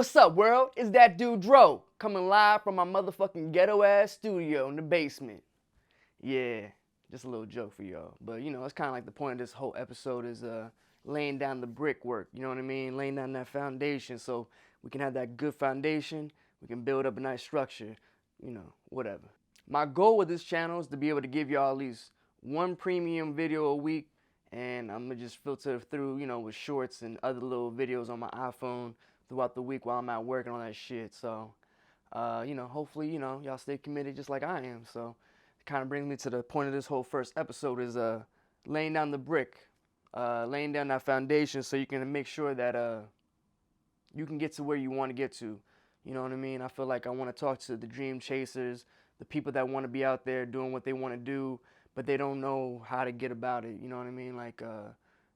What's up, world? It's that dude Dro, coming live from my motherfucking ghetto ass studio in the basement. Yeah, just a little joke for y'all. But you know, it's kind of like the point of this whole episode is laying down the brickwork. You know what I mean? Laying down that foundation so we can have that good foundation. We can build up a nice structure. You know, whatever. My goal with this channel is to be able to give y'all at least one premium video a week, and I'm gonna just filter through, you know, with shorts and other little videos on my iPhone throughout the week while I'm out working on that shit. So, you know, hopefully, you know, y'all stay committed just like I am. So, it kind of brings me to the point of this whole first episode is laying down the brick, laying down that foundation so you can make sure that you can get to where you want to get to. You know what I mean? I feel like I want to talk to the dream chasers, the people that want to be out there doing what they want to do, but they don't know how to get about it. You know what I mean? Like,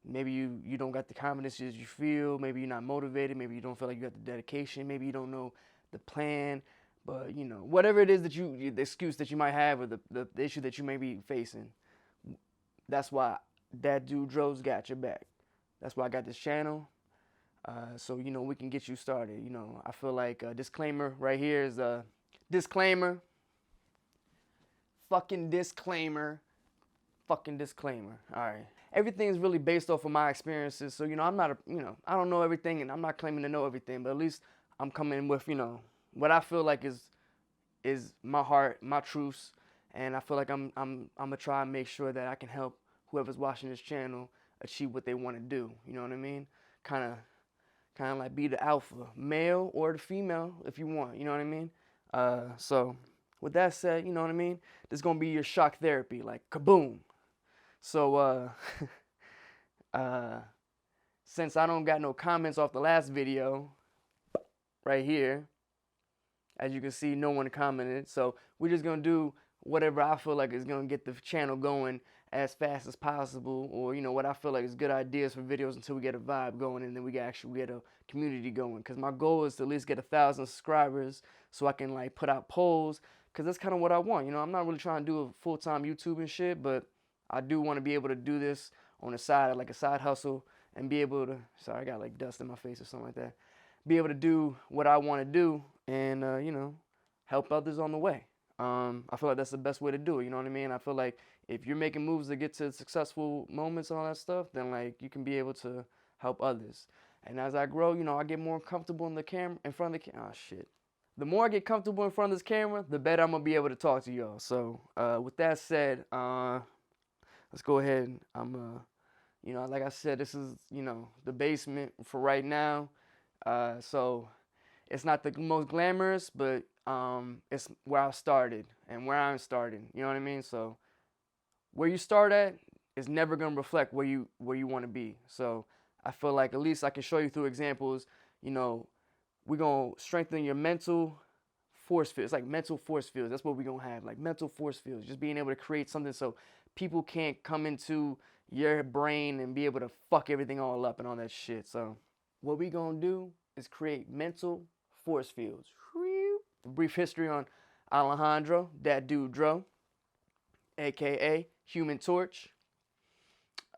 maybe you don't got the confidence as you feel. Maybe you're not motivated. Maybe you don't feel like you got the dedication. Maybe you don't know the plan. But, you know, whatever it is that the excuse that you might have or the issue that you may be facing, that's why that dude Dro's got your back. That's why I got this channel. So, you know, we can get you started. You know, I feel like a disclaimer right here is a disclaimer. Fucking disclaimer. Fucking disclaimer. All right. Everything is really based off of my experiences. So, you know, I'm not I don't know everything and I'm not claiming to know everything, but at least I'm coming with, you know, what I feel like is my heart, my truths. And I feel like I'm gonna try and make sure that I can help whoever's watching this channel achieve what they want to do. You know what I mean? Kind of like be the alpha male or the female if you want. You know what I mean? So with that said, you know what I mean? This is gonna be your shock therapy, like kaboom. So since I don't got no comments off the last video right here, as you can see, no one commented. So we're just gonna do whatever I feel like is gonna get the channel going as fast as possible, or you know what I feel like is good ideas for videos until we get a vibe going, and then we actually get a community going. Because my goal is to at least get 1,000 subscribers so I can like put out polls. Because that's kind of what I want. You know, I'm not really trying to do a full-time YouTube and shit, but I do want to be able to do this on the side, like a side hustle, and be able to. Sorry, I got like dust in my face or something like that. Be able to do what I want to do, and you know, help others on the way. I feel like that's the best way to do it. You know what I mean? I feel like if you're making moves to get to successful moments and all that stuff, then like you can be able to help others. And as I grow, you know, I get more comfortable in the camera, in front of the camera. Oh shit. The more I get comfortable in front of this camera, the better I'm gonna be able to talk to y'all. So with that said, let's go ahead. You know, like I said, this is, you know, the basement for right now. So it's not the most glamorous, but it's where I started and where I'm starting. You know what I mean? So where you start at is never gonna reflect where you want to be. So I feel like at least I can show you through examples. You know, we're gonna strengthen your mental force fields, like mental force fields. That's what we're gonna have, like mental force fields. Just being able to create something so people can't come into your brain and be able to fuck everything all up and all that shit. So what we gonna do is create mental force fields. A brief history on Alejandro, that dude Dro, aka Human Torch.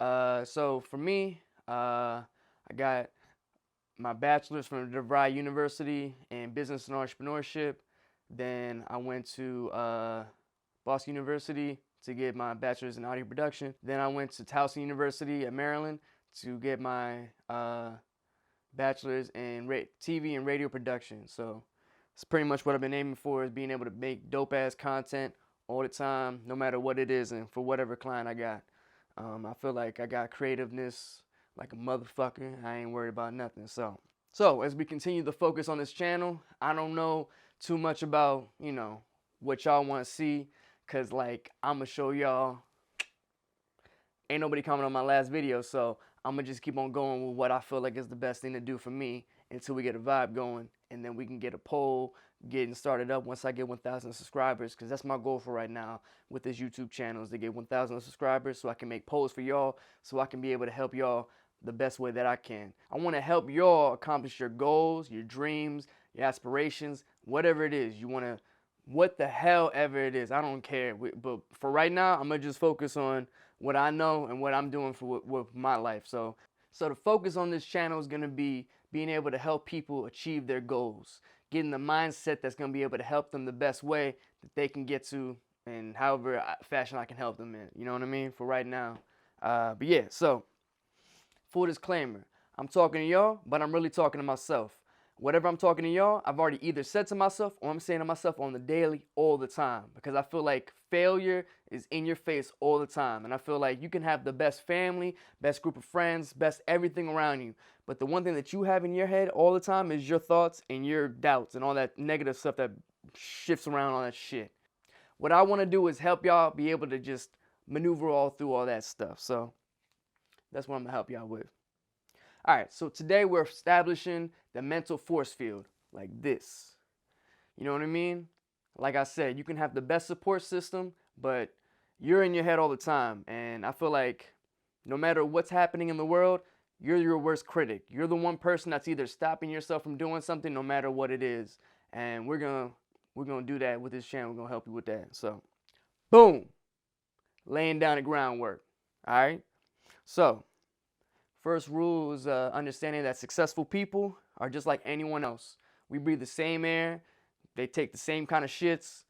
So for me, I got my bachelor's from DeVry University in business and entrepreneurship. Then I went to Boston University to get my bachelor's in audio production. Then I went to Towson University at Maryland to get my bachelor's in TV and radio production. So it's pretty much what I've been aiming for, is being able to make dope ass content all the time, no matter what it is, and for whatever client I got. I feel like I got creativeness like a motherfucker. I ain't worried about nothing. So as we continue to focus on this channel, I don't know too much about, you know, what y'all want to see, cause like I'ma show y'all. Ain't nobody comment on my last video, so I'm gonna just keep on going with what I feel like is the best thing to do for me until we get a vibe going, and then we can get a poll getting started up once I get 1,000 subscribers, because that's my goal for right now with this YouTube channel, is to get 1,000 subscribers so I can make polls for y'all, so I can be able to help y'all the best way that I can. I want to help y'all accomplish your goals, your dreams, your aspirations, whatever it is you want to, what the hell ever it is, I don't care. But for right now, I'm gonna just focus on what I know and what I'm doing for with my life. So the focus on this channel is gonna be being able to help people achieve their goals, getting the mindset that's going to be able to help them the best way that they can get to, and however fashion I can help them in. You know what I mean? For right now. But yeah, so full disclaimer, I'm talking to y'all, but I'm really talking to myself. Whatever I'm talking to y'all, I've already either said to myself or I'm saying to myself on the daily all the time, because I feel like failure is in your face all the time. And I feel like you can have the best family, best group of friends, best everything around you, but the one thing that you have in your head all the time is your thoughts and your doubts and all that negative stuff that shifts around, all that shit. What I want to do is help y'all be able to just maneuver all through all that stuff. So that's what I'm going to help y'all with. All right, so today we're establishing the mental force field like this. You know what I mean? Like I said, you can have the best support system, but you're in your head all the time. And I feel like no matter what's happening in the world, you're your worst critic. You're the one person that's either stopping yourself from doing something, no matter what it is. And we're gonna do that with this channel. We're gonna help you with that. So, boom, laying down the groundwork. All right. So, first rule is understanding that successful people are just like anyone else. We breathe the same air. They take the same kind of shits.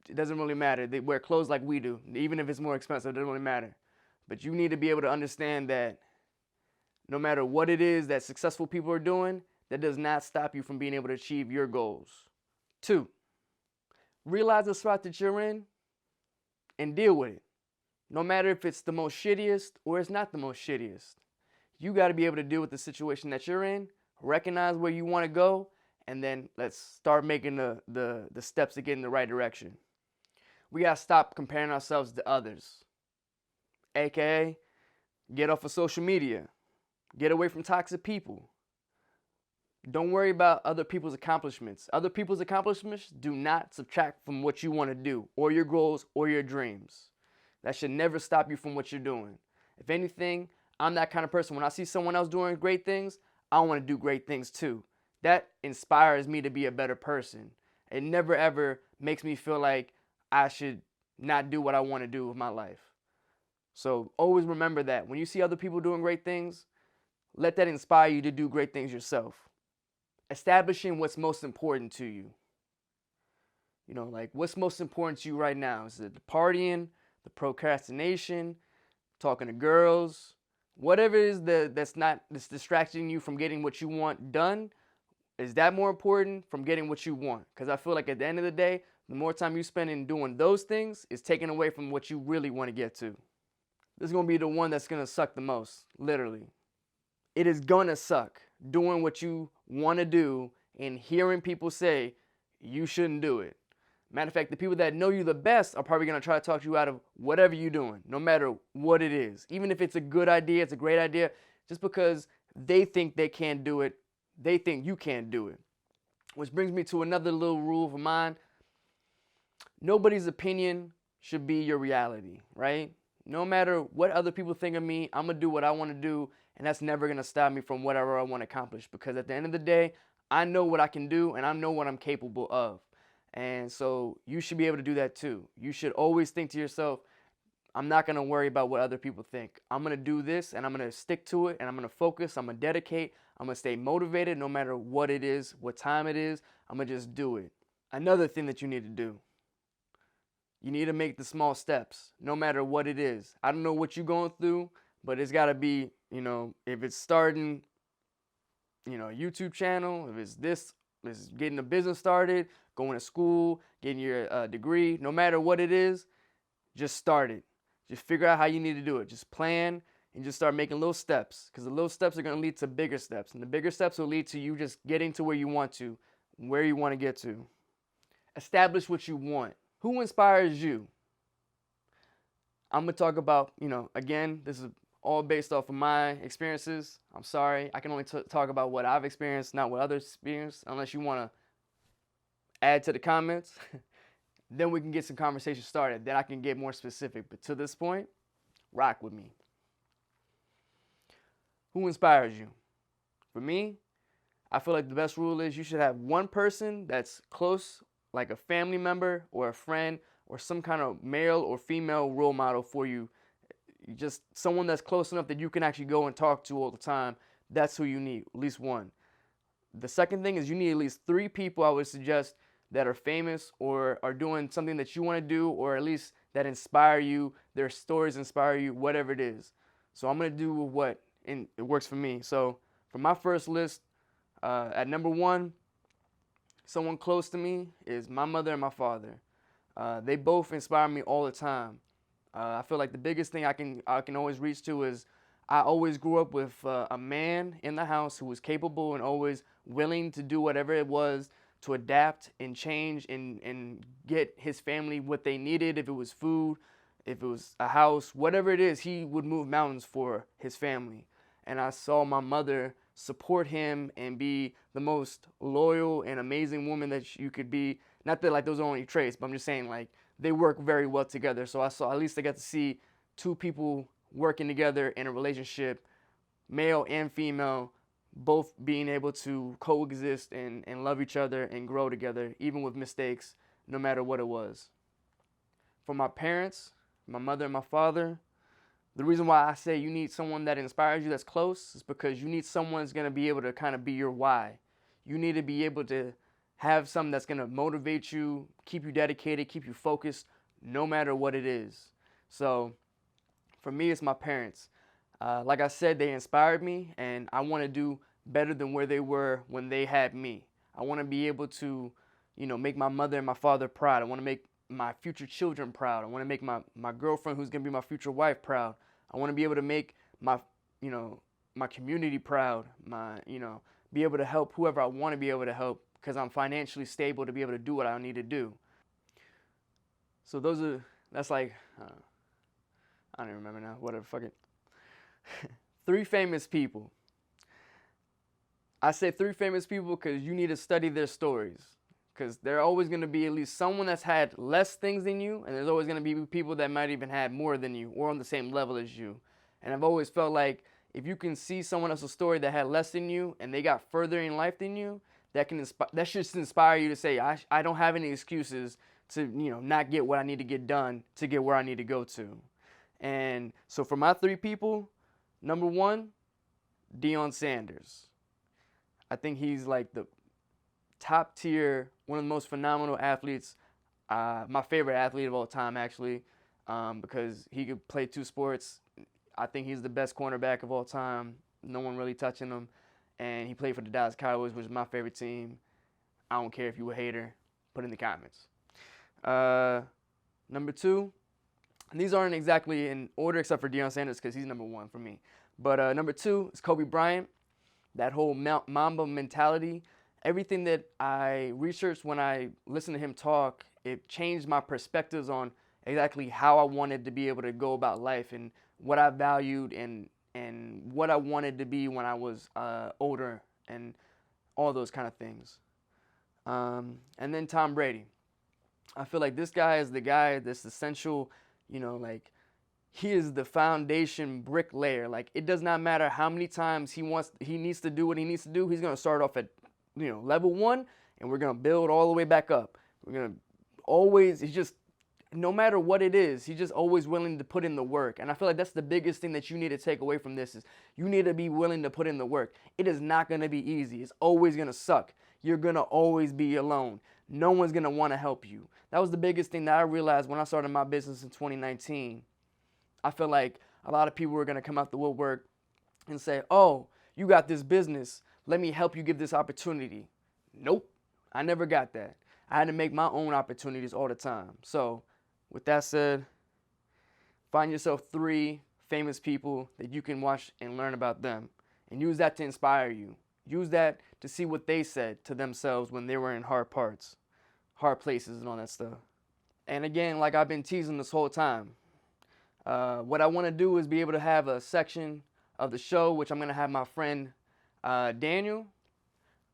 It doesn't really matter. They wear clothes like we do. Even if it's more expensive, it doesn't really matter. But you need to be able to understand that no matter what it is that successful people are doing, that does not stop you from being able to achieve your goals. 2, realize the spot that you're in and deal with it. No matter if it's the most shittiest or it's not the most shittiest. You got to be able to deal with the situation that you're in, recognize where you want to go, and then let's start making the steps to get in the right direction. We got to stop comparing ourselves to others. AKA, get off of social media. Get away from toxic people. Don't worry about other people's accomplishments. Other people's accomplishments do not subtract from what you want to do, or your goals, or your dreams. That should never stop you from what you're doing. If anything, I'm that kind of person. When I see someone else doing great things, I want to do great things too. That inspires me to be a better person. It never ever makes me feel like I should not do what I want to do with my life. So always remember that. When you see other people doing great things, let that inspire you to do great things yourself. Establishing what's most important to you. You know, like what's most important to you right now? Is it the partying, the procrastination, talking to girls? Whatever it is that's distracting you from getting what you want done, is that more important from getting what you want? Because I feel like at the end of the day, the more time you spend in doing those things is taken away from what you really want to get to. This is going to be the one that's going to suck the most, literally. It is going to suck doing what you want to do and hearing people say you shouldn't do it. Matter of fact, the people that know you the best are probably going to try to talk you out of whatever you're doing, no matter what it is. Even if it's a good idea, it's a great idea, just because they think they can't do it, they think you can't do it. Which brings me to another little rule of mine. Nobody's opinion should be your reality, right? No matter what other people think of me, I'm going to do what I want to do, and that's never going to stop me from whatever I want to accomplish. Because at the end of the day, I know what I can do, and I know what I'm capable of. And so you should be able to do that too. You should always think to yourself, I'm not going to worry about what other people think. I'm going to do this, and I'm going to stick to it, and I'm going to focus, I'm going to dedicate, I'm going to stay motivated no matter what it is, what time it is. I'm going to just do it. Another thing that you need to do, you need to make the small steps, no matter what it is. I don't know what you're going through, but it's got to be, you know, if it's starting, you know, a YouTube channel, if it's this, it's getting a business started, going to school, getting your degree, no matter what it is, just start it. Just figure out how you need to do it. Just plan and just start making little steps, because the little steps are going to lead to bigger steps, and the bigger steps will lead to you just getting to where you want to get to. Establish what you want. Who inspires you? I'm going to talk about, you know, again, this is all based off of my experiences. I'm sorry. I can only talk about what I've experienced, not what others experienced, unless you want to add to the comments. Then we can get some conversation started. Then I can get more specific. But to this point, rock with me. Who inspires you? For me, I feel like the best rule is you should have one person that's close, like a family member or a friend or some kind of male or female role model for you. Just someone that's close enough that you can actually go and talk to all the time, that's who you need, at least one. The second thing is you need at least 3 people, I would suggest, that are famous or are doing something that you want to do, or at least that inspire you, their stories inspire you, whatever it is. So I'm going to do what it works for me. So for my first list, at number 1, someone close to me is my mother and my father. They both inspire me all the time. I feel like the biggest thing I can always reach to is I always grew up with a man in the house who was capable and always willing to do whatever it was to adapt and change and get his family what they needed. If it was food, if it was a house, whatever it is, he would move mountains for his family. And I saw my mother support him and be the most loyal and amazing woman that you could be. Not that like those are only traits, but I'm just saying like they work very well together. So at least I got to see 2 people working together in a relationship, male and female, both being able to coexist and love each other and grow together, even with mistakes, no matter what it was. For my parents, my mother and my father, the reason why I say you need someone that inspires you that's close is because you need someone that's going to be able to kind of be your why. You need to be able to have something that's going to motivate you, keep you dedicated, keep you focused, no matter what it is. So for me, it's my parents. Like I said, they inspired me, and I want to do better than where they were when they had me. I want to be able to, make my mother and my father proud. I want to make my future children proud. I want to make my girlfriend, who's going to be my future wife, proud. I want to be able to make my community proud. Be able to help whoever I want to be able to help because I'm financially stable to be able to do what I need to do. So that's like, I don't even remember now. Whatever, fuck it. 3 famous people. I say 3 famous people because you need to study their stories. Because there's always going to be at least someone that's had less things than you, and there's always going to be people that might even have more than you or on the same level as you. And I've always felt like if you can see someone else's story that had less than you and they got further in life than you, that should inspire you to say, I don't have any excuses to not get what I need to get done to get where I need to go to. And so for my 3 people, number 1, Deion Sanders. I think he's like the top tier, one of the most phenomenal athletes, my favorite athlete of all time actually, because he could play 2 sports. I think he's the best cornerback of all time. No one really touching him. And he played for the Dallas Cowboys, which is my favorite team. I don't care if you a hater. Put in the comments. Number 2, and these aren't exactly in order except for Deion Sanders because he's number 1 for me. But number 2 is Kobe Bryant. That whole Mamba mentality, everything that I researched when I listened to him talk, it changed my perspectives on exactly how I wanted to be able to go about life and what I valued and what I wanted to be when I was older and all those kind of things. And then Tom Brady. I feel like this guy is the guy that's essential, he is the foundation bricklayer. Like, it does not matter how many times he needs to do what he needs to do. He's going to start off at, level 1, and we're going to build all the way back up. We're going to always, no matter what it is, he's just always willing to put in the work. And I feel like that's the biggest thing that you need to take away from this is you need to be willing to put in the work. It is not going to be easy. It's always going to suck. You're going to always be alone. No one's going to want to help you. That was the biggest thing that I realized when I started my business in 2019. I feel like a lot of people were going to come out the woodwork and say, oh, you got this business. Let me help you get this opportunity. Nope. I never got that. I had to make my own opportunities all the time. So with that said, find yourself 3 famous people that you can watch and learn about them and use that to inspire you. Use that to see what they said to themselves when they were in hard places and all that stuff. And again, like I've been teasing this whole time, what I want to do is be able to have a section of the show, which I'm going to have my friend Daniel,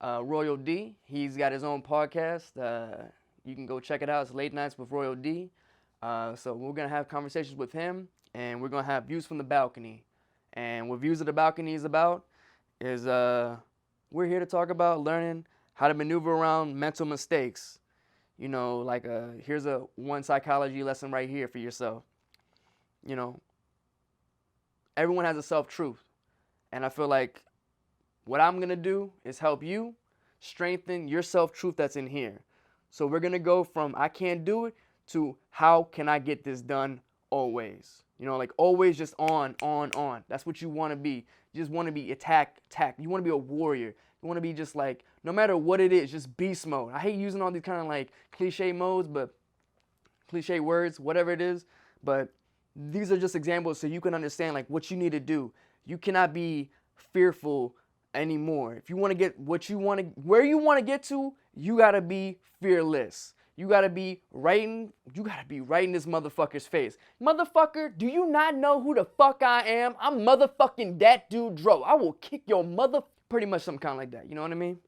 Royal D. He's got his own podcast. You can go check it out. It's Late Nights with Royal D. So we're going to have conversations with him, and we're going to have Views from the Balcony. And what Views of the Balcony is about is we're here to talk about learning how to maneuver around mental mistakes. Here's one psychology lesson right here for yourself. Everyone has a self-truth. And I feel like what I'm going to do is help you strengthen your self-truth that's in here. So we're going to go from I can't do it to how can I get this done always. You know, like always just on. That's what you want to be. You just want to be attack. You want to be a warrior. You want to be just like, no matter what it is, just beast mode. I hate using all these kind of like cliche modes, but cliche words, whatever it is. But these are just examples so you can understand like what you need to do. You cannot be fearful anymore. If you want to get what you want to, where you want to get to, you got to be fearless. You got to be right in this motherfucker's face. Motherfucker, do you not know who the fuck I am? I'm motherfucking that dude Dro. I will kick your mother, pretty much some kind of like that. You know what I mean?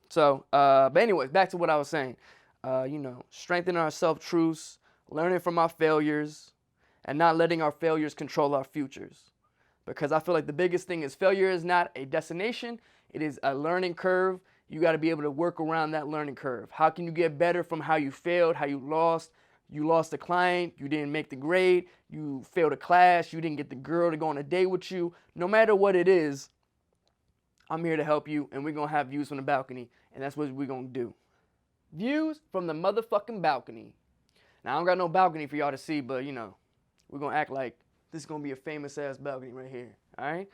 So, but anyways, back to what I was saying. You know, strengthening our self-truths, learning from our failures, and not letting our failures control our futures. Because I feel like the biggest thing is failure is not a destination. It is a learning curve. You got to be able to work around that learning curve. How can you get better from how you failed, how you lost? You lost a client, you didn't make the grade, you failed a class, you didn't get the girl to go on a date with you. No matter what it is, I'm here to help you, and we're going to have views from the balcony, and that's what we're going to do. Views from the motherfucking balcony. Now, I don't got no balcony for y'all to see, but, you know, we're going to act like this is going to be a famous-ass balcony right here, all right?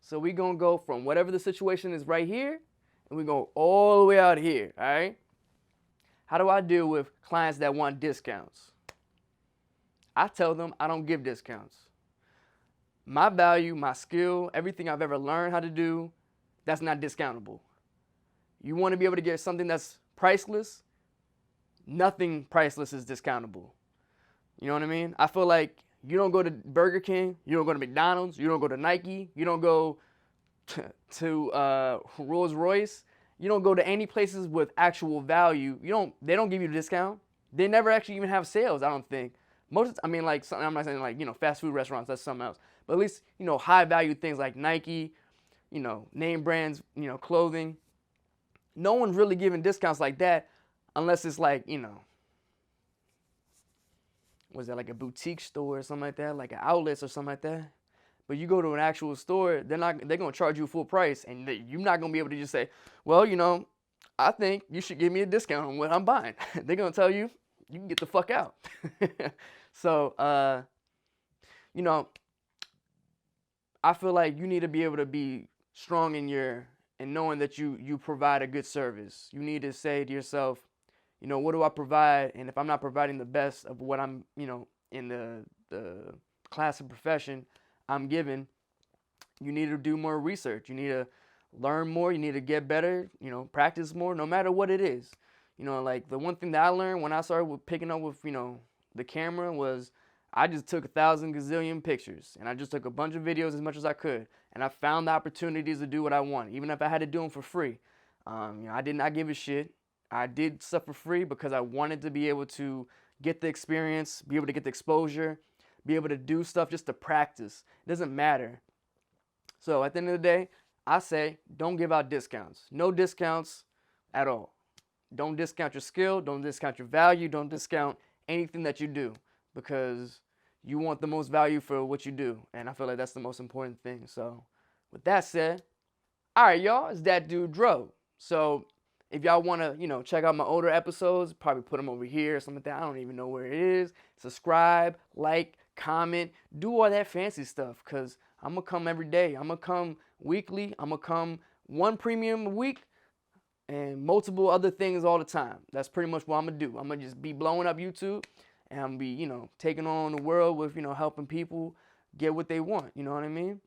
So we're going to go from whatever the situation is right here, and we go all the way out here, all right? How do I deal with clients that want discounts? I tell them I don't give discounts. My value, my skill, everything I've ever learned how to do, that's not discountable. You want to be able to get something that's priceless? Nothing priceless is discountable. You know what I mean? I feel like you don't go to Burger King, you don't go to McDonald's, you don't go to Nike, you don't go to Rolls Royce, you don't go to any places with actual value. They don't give you a discount. They never actually even have sales, I don't think. I mean, like, I'm not saying like, you know, fast food restaurants, that's something else. But at least, you know, high value things like Nike, you know, name brands, you know, clothing. No one's really giving discounts like that unless it's like, you know, was that like a boutique store or something like that, like an outlets or something like that. But you go to an actual store, they're gonna charge you full price, and you're not gonna be able to just say, well, you know, I think you should give me a discount on what I'm buying. They're gonna tell you, you can get the fuck out. So, you know, I feel like you need to be able to be strong in knowing that you provide a good service. You need to say to yourself, you know, what do I provide? And if I'm not providing the best of what I'm, you know, in the class of profession I'm given, you need to do more research. You need to learn more. You need to get better, you know, practice more, no matter what it is. You know, like the one thing that I learned when I started picking up with, you know, the camera was I just took 1,000 gazillion pictures, and I just took a bunch of videos as much as I could. And I found the opportunities to do what I want, even if I had to do them for free. You know, I did not give a shit. I did stuff for free because I wanted to be able to get the experience, be able to get the exposure, be able to do stuff just to practice. It doesn't matter. So at the end of the day, I say don't give out discounts. No discounts at all. Don't discount your skill. Don't discount your value. Don't discount anything that you do, because you want the most value for what you do. And I feel like that's the most important thing. So with that said, all right, y'all, it's that dude Dro. So if y'all want to, you know, check out my older episodes, probably put them over here or something like that. I don't even know where it is. Subscribe, like, comment, do all that fancy stuff, because I'm going to come every day. I'm going to come weekly. I'm going to come one premium a week and multiple other things all the time. That's pretty much what I'm going to do. I'm going to just be blowing up YouTube, and I'm going to be, you know, taking on the world with, you know, helping people get what they want. You know what I mean?